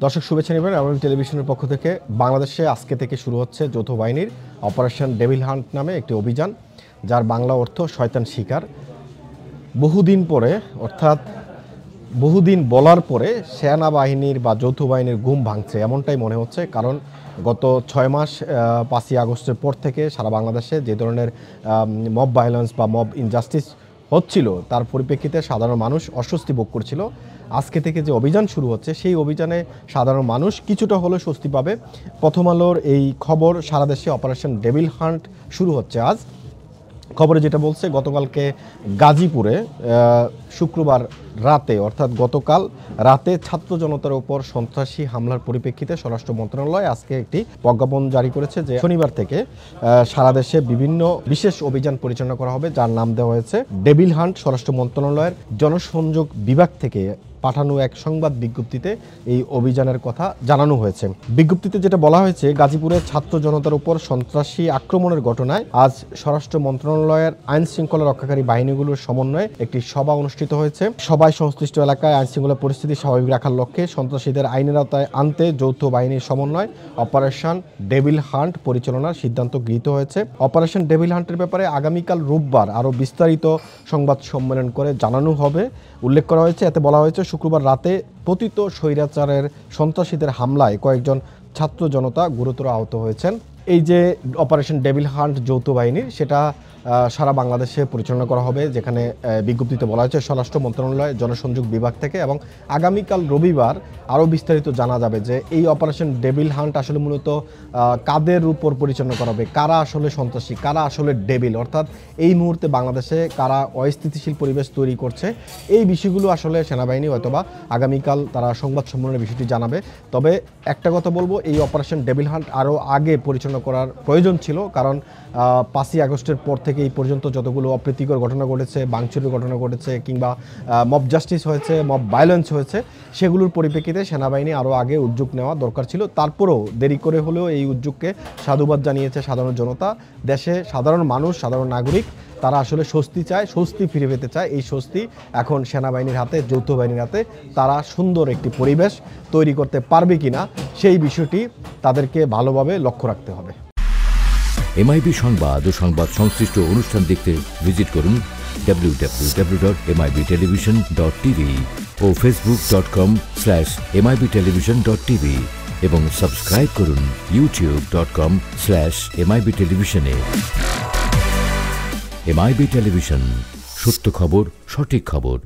দর্শক শুভেচ্ছা নেবেন এমআইবি টেলিভিশনের পক্ষ থেকে। বাংলাদেশে আজকে থেকে শুরু হচ্ছে যৌথ বাহিনীর অপারেশন ডেভিল হান্ট নামে একটি অভিযান, যার বাংলা অর্থ শয়তান শিকার। বহুদিন পরে, অর্থাৎ বহুদিন বলার পরে সেনাবাহিনীর বা যৌথ বাহিনীর ঘুম ভাঙছে এমনটাই মনে হচ্ছে। কারণ গত 6 মাস 5ই আগস্টের পর থেকে সারা বাংলাদেশে যে ধরনের মব ভায়োলেন্স বা মব ইনজাস্টিস হচ্ছিল, তার পরিপ্রেক্ষিতে সাধারণ মানুষ অস্বস্তি ভোগ করছিল। আজকে থেকে যে অভিযান শুরু হচ্ছে, সেই অভিযানে সাধারণ মানুষ কিছুটা হলেও স্বস্তি পাবে। প্রথম আলোর এই খবর, সারা দেশে অপারেশন ডেভিল হান্ট শুরু হচ্ছে আজ। খবরে যেটা বলছে, গতকালকে গাজীপুরে শুক্রবার রাতে, অর্থাৎ গতকাল রাতে ছাত্র জনতার উপর সন্ত্রাসী হামলার পরিপ্রেক্ষিতে স্বরাষ্ট্র মন্ত্রণালয় আজকে একটি প্রজ্ঞাপন জারি করেছে যে শনিবার থেকে সারা দেশে বিভিন্ন বিশেষ অভিযান পরিচালনা করা হবে, যার নাম দেওয়া হয়েছে ডেভিল হান্ট। স্বরাষ্ট্র মন্ত্রণালয়ের জনসংযোগ বিভাগ থেকে পাঠানো এক সংবাদ বিজ্ঞপ্তিতে এই অভিযানের কথা জানানো হয়েছে। বিজ্ঞপ্তিতে যেটা বলা হয়েছে, গাজীপুরের ছাত্র জনতার উপর সন্ত্রাসী আক্রমণের ঘটনায় আজ স্বরাষ্ট্র মন্ত্রণালয়ের আইন শৃঙ্খলা রক্ষাকারী বাহিনীগুলোর সমন্বয়ে একটি সভা অনুষ্ঠিত হয়েছে। সভায় সংশ্লিষ্ট এলাকায় আইন শৃঙ্খলা পরিস্থিতি স্বাভাবিক রাখার লক্ষ্যে সন্ত্রাসীদের আইনের আওতায় আনতে যৌথ বাহিনীর সমন্বয় অপারেশন ডেভিল হান্ট পরিচালনার সিদ্ধান্ত গৃহীত হয়েছে। অপারেশন ডেভিল হান্টের ব্যাপারে আগামীকাল রোববার আরও বিস্তারিত সংবাদ সম্মেলন করে জানানো হবে উল্লেখ করা হয়েছে। এতে বলা হয়েছে, শুক্রবার রাতে পতিত স্বৈরাচারের সন্ত্রাসীদের হামলায় কয়েকজন ছাত্র জনতা গুরুতর আহত হয়েছেন। এই যে অপারেশন ডেভিল হান্ট যৌথ বাহিনীর, সেটা সারা বাংলাদেশে পরিচালনা করা হবে, যেখানে বিজ্ঞপ্তিতে বলা হয়েছে স্বরাষ্ট্র মন্ত্রণালয় জনসংযোগ বিভাগ থেকে। এবং আগামীকাল রবিবার আরও বিস্তারিত জানা যাবে যে এই অপারেশন ডেভিল হান্ট আসলে মূলত কাদের উপর পরিচালনা করা হবে, কারা আসলে সন্ত্রাসী, কারা আসলে ডেভিল, অর্থাৎ এই মুহূর্তে বাংলাদেশে কারা অস্থিতিশীল পরিবেশ তৈরি করছে। এই বিষয়গুলো আসলে সেনাবাহিনী হয়তোবা আগামীকাল তারা সংবাদ সম্মেলনের বিষয়টি জানাবে। তবে একটা কথা বলবো, এই অপারেশন ডেভিল হান্ট আরও আগে পরিচালনা করার প্রয়োজন ছিল। কারণ 5ই আগস্টের পর থেকে এই পর্যন্ত যতগুলো অপ্রীতিকর ঘটনা ঘটেছে, ভাঙচুরের ঘটনা ঘটেছে, কিংবা মব জাস্টিস হয়েছে, মব ভায়োলেন্স হয়েছে, সেগুলোর পরিপ্রেক্ষিতে সেনাবাহিনী আরও আগে উদ্যোগ নেওয়া দরকার ছিল। তারপরেও দেরি করে হলেও এই উদ্যোগকে সাধুবাদ জানিয়েছে সাধারণ জনতা। দেশে সাধারণ মানুষ, সাধারণ নাগরিক, তারা আসলে স্বস্তি চায়, স্বস্তি ফিরে পেতে চায়। এই স্বস্তি এখন সেনাবাহিনীর হাতে, যৌথ বাহিনীর হাতে। তারা সুন্দর একটি পরিবেশ তৈরি করতে পারবে কিনা, সেই বিষয়টি তাদেরকে ভালোভাবে লক্ষ্য রাখতে হবে। এমআইবি সংবাদ ও সংবাদ সংশ্লিষ্ট অনুষ্ঠান দেখতে ভিজিট করুন www.mibtelevision.tv ও facebook.com/mibtelevision.tv এবং সাবস্ক্রাইব করুন youtube.com/mibtelevision এ। এমআইবি টেলিভিশন, সত্য খবর, সঠিক খবর।